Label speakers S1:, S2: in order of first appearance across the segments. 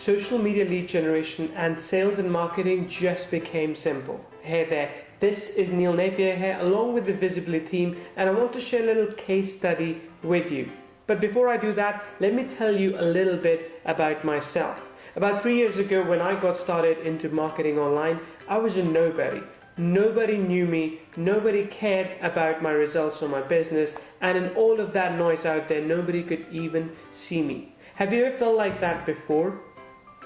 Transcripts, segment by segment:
S1: social media lead generation and sales and marketing just became simple. Hey there, this is Neil Napier here along with the Visibly team, and I want to share a little case study with you. But before I do that, let me tell you a little bit about myself. About 3 years ago, when I got started into marketing online, I was a nobody. Nobody knew me, nobody cared about my results or my business, and in all of that noise out there, nobody could even see me. Have you ever felt like that before?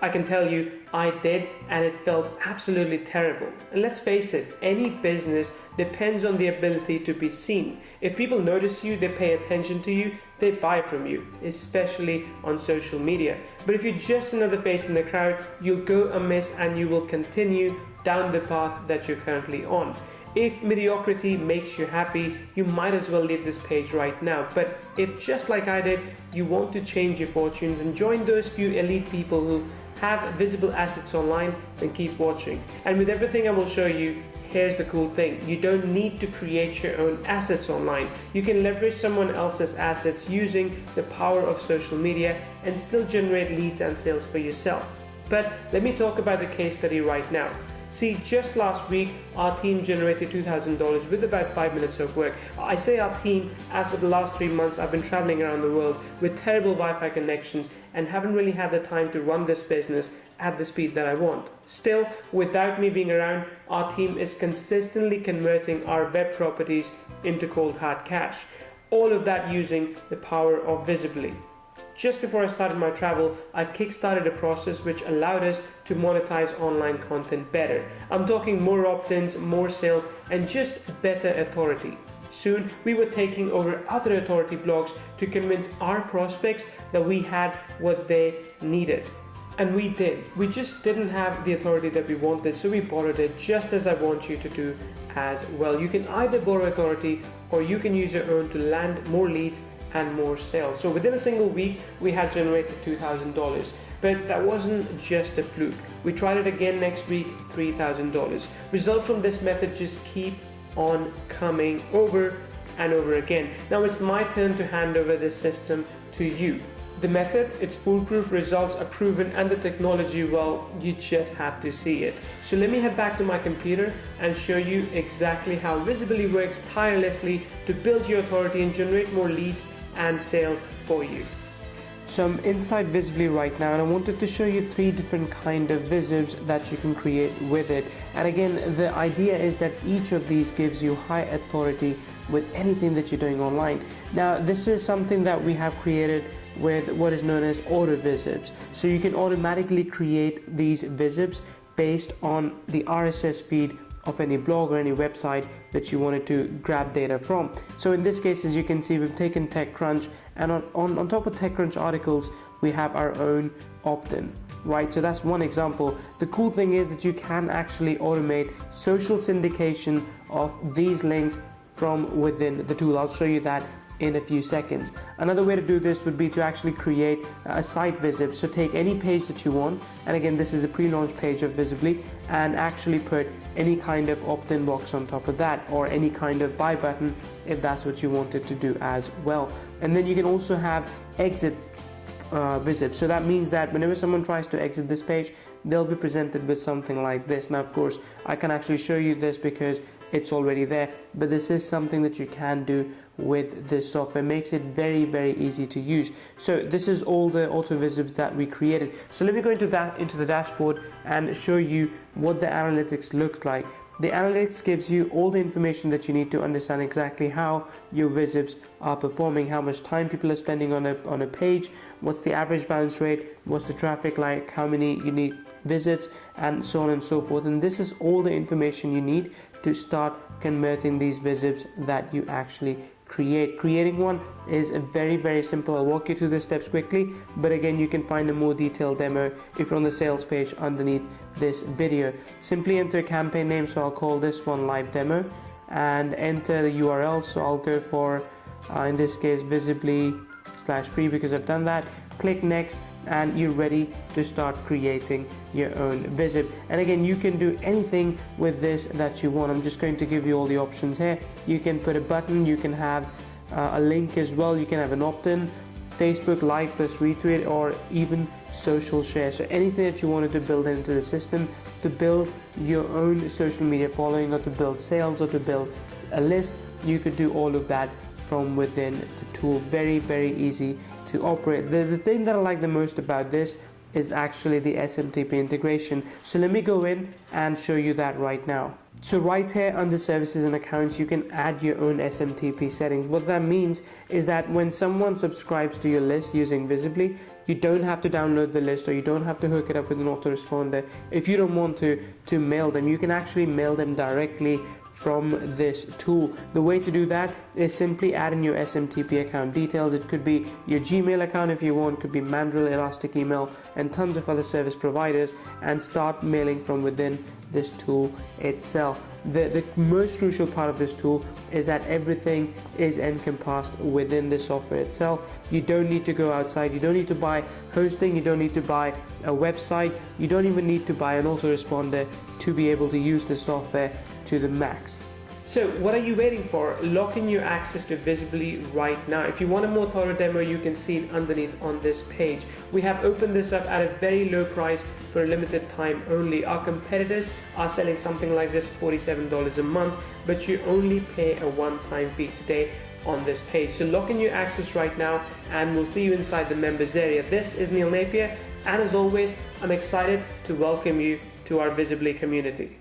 S1: I can tell you, I did, and it felt absolutely terrible. And let's face it, any business depends on the ability to be seen. If people notice you, they pay attention to you, they buy from you, especially on social media. But if you're just another face in the crowd, you'll go amiss and you will continue down the path that you're currently on. If mediocrity makes you happy, you might as well leave this page right now. But if, just like I did, you want to change your fortunes and join those few elite people who have visible assets online, then keep watching. And with everything I will show you, here's the cool thing. You don't need to create your own assets online. You can leverage someone else's assets using the power of social media and still generate leads and sales for yourself. But let me talk about the case study right now. See, just last week, our team generated $2,000 with about 5 minutes of work. I say our team, as for the last 3 months, I've been traveling around the world with terrible Wi-Fi connections and haven't really had the time to run this business at the speed that I want. Still, without me being around, our team is consistently converting our web properties into cold hard cash. All of that using the power of Visibly. Just before I started my travel, I kickstarted a process which allowed us to monetize online content better. I'm talking more opt-ins, more sales, and just better authority. Soon, we were taking over other authority blogs to convince our prospects that we had what they needed. And we did. We just didn't have the authority that we wanted, so we borrowed it, just as I want you to do as well. You can either borrow authority or you can use your own to land more leads and more sales. So within a single week, we had generated $2,000. But that wasn't just a fluke. We tried it again next week, $3,000. Results from this method just keep on coming over and over again. Now it's my turn to hand over this system to you. The method, it's foolproof, results are proven, and the technology, well, you just have to see it. So let me head back to my computer and show you exactly how Visibly works tirelessly to build your authority and generate more leads and sales for you. So I'm inside Visibly right now, and I wanted to show you 3 different kind of visibs that you can create with it. And again, the idea is that each of these gives you high authority with anything that you're doing online. Now this is something that we have created with what is known as auto visibs. So you can automatically create these visibs based on the RSS feed of any blog or any website that you wanted to grab data from. So in this case, as you can see, we've taken TechCrunch, and on top of TechCrunch articles, we have our own opt-in, right? So that's one example. The cool thing is that you can actually automate social syndication of these links from within the tool. I'll show you that in a few seconds. Another way to do this would be to actually create a site visib. So take any page that you want, and again, this is a pre-launch page of Visibly, and actually put any kind of opt-in box on top of that, or any kind of buy button if that's what you wanted to do as well. And then you can also have exit visib. So that means that whenever someone tries to exit this page, they'll be presented with something like this. Now of course, I can actually show you this because it's already there, but this is something that you can do with this software. It makes it very, very easy to use. So this is all the auto visibs that we created. So let me go into the dashboard and show you what the analytics looks like. The analytics gives you all the information that you need to understand exactly how your visibs are performing, how much time people are spending on a page, what's the average bounce rate, what's the traffic like, how many unique visits, and so on and so forth. And this is all the information you need to start converting these visibs that you actually create. Creating one is very, very simple. I'll walk you through the steps quickly, but again, you can find a more detailed demo if you're on the sales page underneath this video. Simply enter a campaign name, so I'll call this one live demo, and enter the URL. So I'll go for in this case Visibly/free because I've done that. Click next, and you're ready to start creating your own visib. And again, you can do anything with this that you want. I'm just going to give you all the options here. You can put a button, you can have a link as well, you can have an opt-in, Facebook like plus retweet, or even social share. So anything that you wanted to build into the system, to build your own social media following, or to build sales, or to build a list, you could do all of that from within the tool. Very, very easy to operate. The thing that I like the most about this is actually the SMTP integration. So let me go in and show you that right now. So right here under services and accounts, you can add your own SMTP settings. What that means is that when someone subscribes to your list using Visibly, you don't have to download the list, or you don't have to hook it up with an autoresponder. If you don't want to mail them, you can actually mail them directly from this tool. The way to do that is simply add in your SMTP account details. It could be your Gmail account if you want, could be Mandrill, Elastic Email, and tons of other service providers, and start mailing from within this tool itself. The most crucial part of this tool is that everything is encompassed within the software itself. You don't need to go outside, you don't need to buy hosting, you don't need to buy a website, you don't even need to buy an autoresponder to be able to use the software to the max. So what are you waiting for? Lock in your access to Visibly right now. If you want a more thorough demo, you can see it underneath on this page. We have opened this up at a very low price for a limited time only. Our competitors are selling something like this $47 a month, but you only pay a one-time fee today on this page. So lock in your access right now, and we'll see you inside the members area. This is Neil Napier, and as always, I'm excited to welcome you to our Visibly community.